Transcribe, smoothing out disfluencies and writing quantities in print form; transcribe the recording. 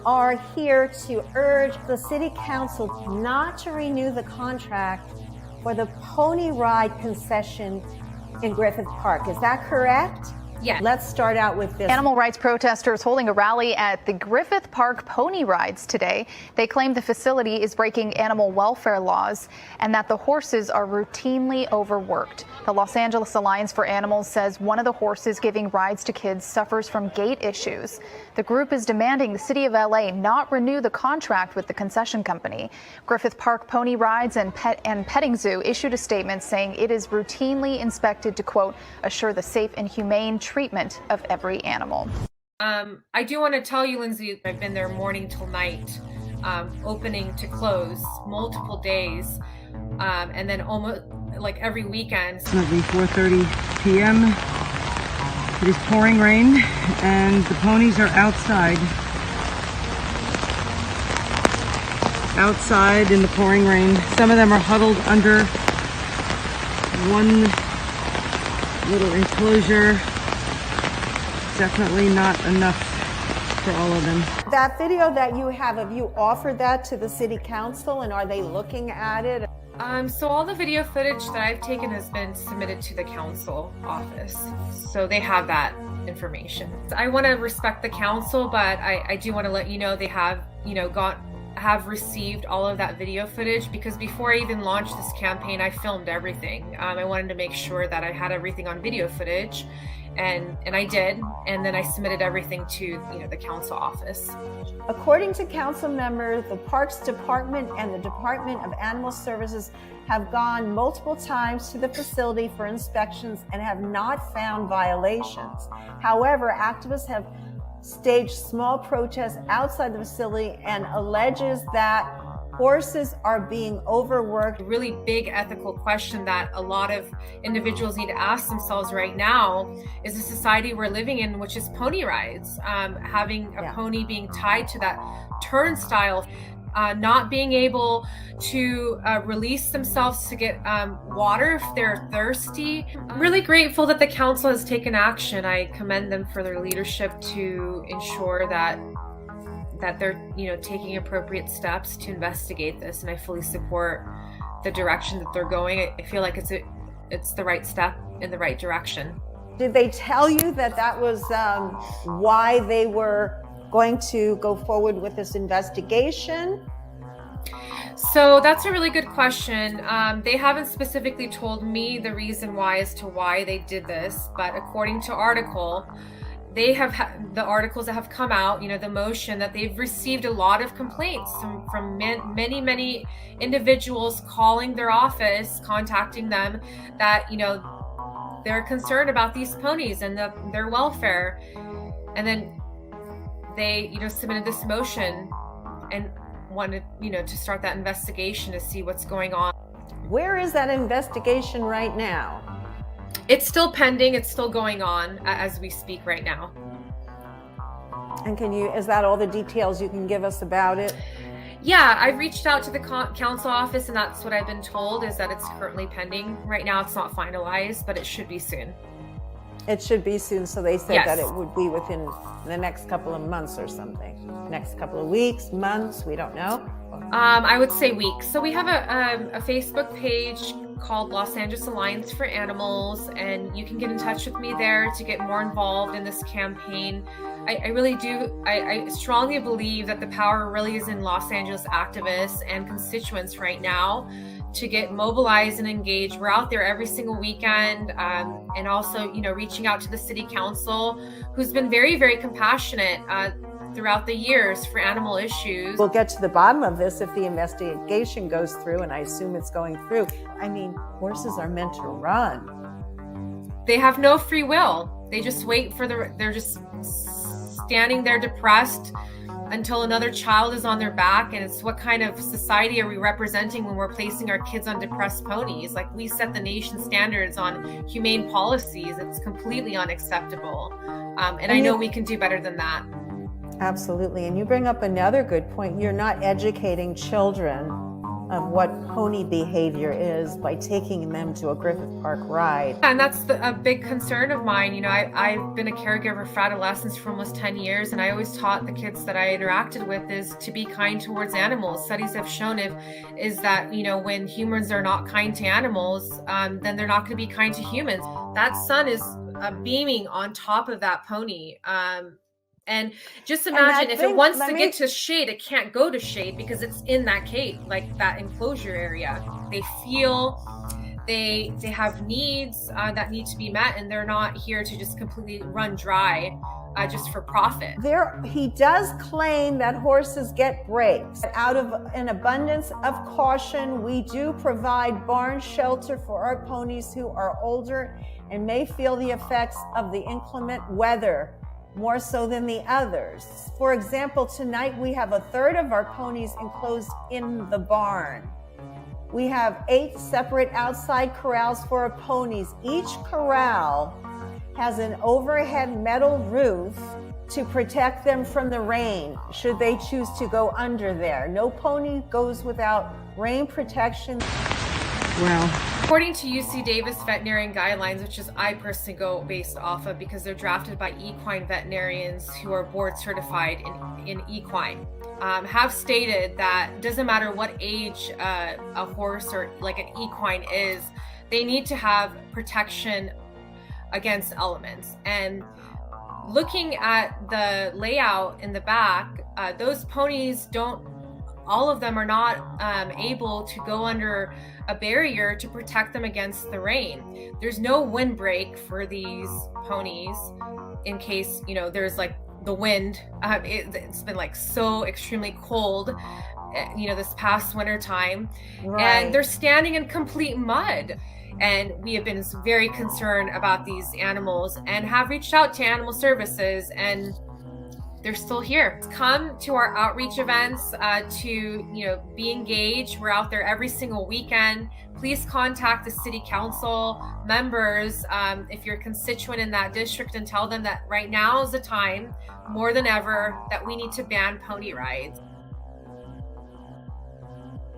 are here to urge the City Council not to renew the contract for the pony ride concession in Griffith Park. Is that correct? Yeah. Let's start out with this. Animal rights protesters holding a rally at the Griffith Park pony rides today. They claim the facility is breaking animal welfare laws and that the horses are routinely overworked. The Los Angeles Alliance for Animals says one of the horses giving rides to kids suffers from gait issues. The group is demanding the city of LA not renew the contract with the concession company. Griffith Park Pony Rides and Petting Zoo issued a statement saying it is routinely inspected to, quote, assure the safe and humane treatment of every animal. I do want to tell you, Lindsay, I've been there morning till night, opening to close, multiple days, and then almost like every weekend. Approximately 4:30 p.m. It is pouring rain and the ponies are outside in the pouring rain. Some of them are huddled under one little enclosure. Definitely not enough for all of them. That video that you have you offered that to the City Council, and are they looking at it? So all the video footage that I've taken has been submitted to the council office. So they have that information. I want to respect the council, but I do want to let you know they have, have received all of that video footage, because before I even launched this campaign, I filmed everything. I wanted to make sure that I had everything on video footage, and I did, and then I submitted everything to the council office. According to council members, the Parks Department and the Department of Animal Services have gone multiple times to the facility for inspections and have not found violations. However, activists have staged small protests outside the facility and alleges that horses are being overworked. A really big ethical question that a lot of individuals need to ask themselves right now is the society we're living in, which is pony rides. Having a pony being tied to that turnstile, not being able to release themselves to get water if they're thirsty. I'm really grateful that the council has taken action. I commend them for their leadership to ensure that they're taking appropriate steps to investigate this, and I fully support the direction that they're going. I feel like it's the right step in the right direction. Did they tell you that was why they were going to go forward with this investigation? So that's a really good question. They haven't specifically told me the reason why as to why they did this, but according to the articles that have come out, the motion, that they've received a lot of complaints from many individuals calling their office, contacting them, that they're concerned about these ponies and their welfare. And then they submitted this motion and wanted to start that investigation to see what's going on. Where is that investigation right now? It's still pending. It's still going on as we speak right now. And is that all the details you can give us about it? Yeah, I've reached out to the council office, and that's what I've been told, is that it's currently pending. Right now it's not finalized, but it should be soon. It should be soon, so they said Yes. that it would be within the next couple of months or something. Next couple of weeks, months, we don't know. I would say weeks. So we have a Facebook page called Los Angeles Alliance for Animals, and you can get in touch with me there to get more involved in this campaign. I really do. I strongly believe that the power really is in Los Angeles activists and constituents right now to get mobilized and engaged. We're out there every single weekend, and also, reaching out to the city council, who's been very, very compassionate throughout the years for animal issues. We'll get to the bottom of this if the investigation goes through, and I assume it's going through. I mean, horses are meant to run. They have no free will. They just wait they're just standing there depressed until another child is on their back. And it's, what kind of society are we representing when we're placing our kids on depressed ponies? Like, we set the nation standards on humane policies. It's completely unacceptable. And I know we can do better than that. Absolutely. And you bring up another good point. You're not educating children of what pony behavior is by taking them to a Griffith Park ride. And that's a big concern of mine. You know, I've been a caregiver for adolescents for almost 10 years, and I always taught the kids that I interacted with is to be kind towards animals. Studies have shown is that, you know, when humans are not kind to animals, then they're not going to be kind to humans. That sun is beaming on top of that pony. And just imagine if it wants to get to shade, it can't go to shade because it's in that cave, like that enclosure area. They feel, they have needs that need to be met, and they're not here to just completely run dry just for profit. He does claim that horses get breaks. Out of an abundance of caution, we do provide barn shelter for our ponies who are older and may feel the effects of the inclement weather more so than the others. For example, tonight we have a third of our ponies enclosed in the barn. We have 8 separate outside corrals for our ponies. Each corral has an overhead metal roof to protect them from the rain, should they choose to go under there. No pony goes without rain protection. Well, according to UC Davis veterinarian guidelines, which is I personally go based off of because they're drafted by equine veterinarians who are board certified in equine, have stated that doesn't matter what age a horse or like an equine is, they need to have protection against elements. And looking at the layout in the back, those ponies all of them are not able to go under a barrier to protect them against the rain. There's no windbreak for these ponies in case, you know, there's like the wind. It's been like so extremely cold, you know, this past winter time, right. And they're standing in complete mud. And we have been very concerned about these animals and have reached out to animal services, and they're still here. Come to our outreach events to, you know, be engaged. We're out there every single weekend. Please contact the city council members if you're a constituent in that district, and tell them that right now is the time, more than ever, that we need to ban pony rides.